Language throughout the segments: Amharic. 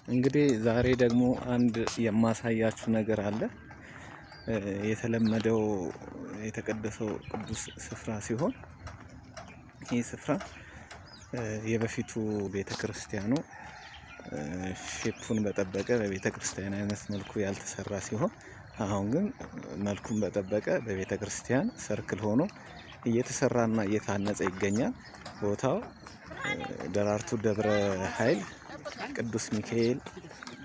እንግዲህ ዛሬ ደግሞ አንድ የማሳያችሁ ነገር አለ። የተለመደው የተቀደሰው ቅዱስ ስፍራ ሲሆን ይህ ስፍራ የበፊቱ ቤተክርስቲያኑ ሼፑን በጠበቀ በቤተክርስቲያን አይነት መልኩ ያልተሰራ ሲሆን አሁን ግን መልኩን በጠበቀ በቤተክርስቲያን ሰርክል ሆኖ እየተሰራና እየታነጸ ይገኛል። ቦታው ደራርቱ ደብረ ኃይል ቅዱስ ሚካኤል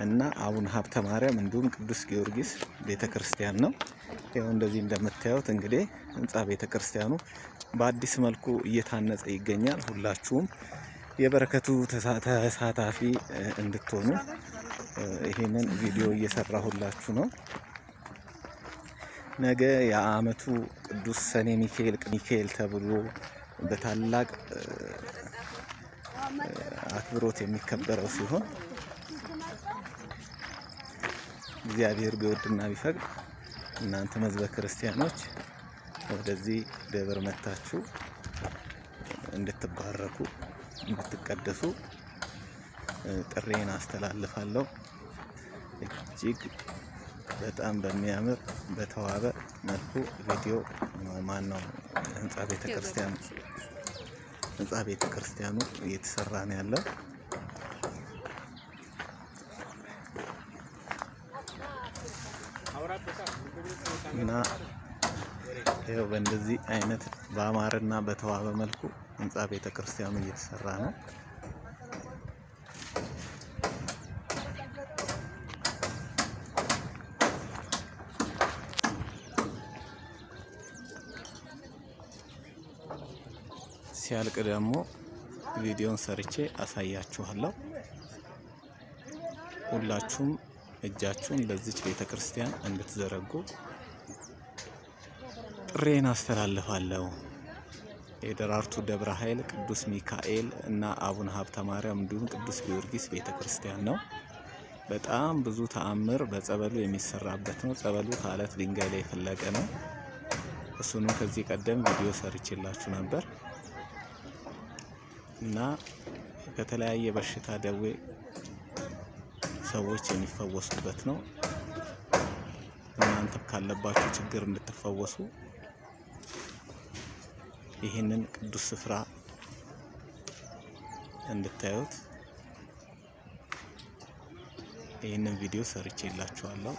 እና አቡነ ሀብተ ማርያም እንዲሁም ቅዱስ ጊዮርጊስ ቤተክርስቲያን ነው። ይኸው እንደዚህ እንደምታዩት እንግዲህ ህንጻ ቤተክርስቲያኑ በአዲስ መልኩ እየታነጸ ይገኛል። ሁላችሁም የበረከቱ ተሳታፊ እንድትሆኑ ይሄንን ቪዲዮ እየሰራሁላችሁ ነው። ነገ የዓመቱ ቅዱስ ሰኔ ሚካኤል ተብሎ በታላቅ አክብሮት የሚከበረው ሲሆን እግዚአብሔር ቢወድና ቢፈቅድ እናንተ መዝበ ክርስቲያኖች ወደዚህ ደብር መታችሁ እንድትባረኩ እንድትቀደሱ ጥሬን አስተላልፋለሁ። እጅግ በጣም በሚያምር በተዋበ መልኩ ቪዲዮ ህንጻ ቤተክርስቲያኑ እየተሰራ ነው ያለው እና ይኸው በእንደዚህ አይነት በአማረና በተዋበ መልኩ ህንጻ ቤተክርስቲያኑ እየተሰራ ነው። ሲያልቅ ደግሞ ቪዲዮን ሰርቼ አሳያችኋለሁ። ሁላችሁም እጃችሁን ለዚች ቤተክርስቲያን እንድትዘረጉ ጥሬን አስተላልፋለሁ። የደራርቱ ደብረ ኃይል ቅዱስ ሚካኤል እና አቡነ ሀብተ ማርያም እንዲሁም ቅዱስ ጊዮርጊስ ቤተክርስቲያን ነው። በጣም ብዙ ተአምር በጸበሉ የሚሰራበት ነው። ጸበሉ ከአለት ድንጋይ ላይ የፈለቀ ነው። እሱንም ከዚህ ቀደም ቪዲዮ ሰርቼላችሁ ነበር እና ከተለያየ በሽታ ደዌ ሰዎች የሚፈወሱበት ነው። እናንተም ካለባችሁ ችግር እንድትፈወሱ ይህንን ቅዱስ ስፍራ እንድታዩት ይህንን ቪዲዮ ሰርቼላችኋለሁ።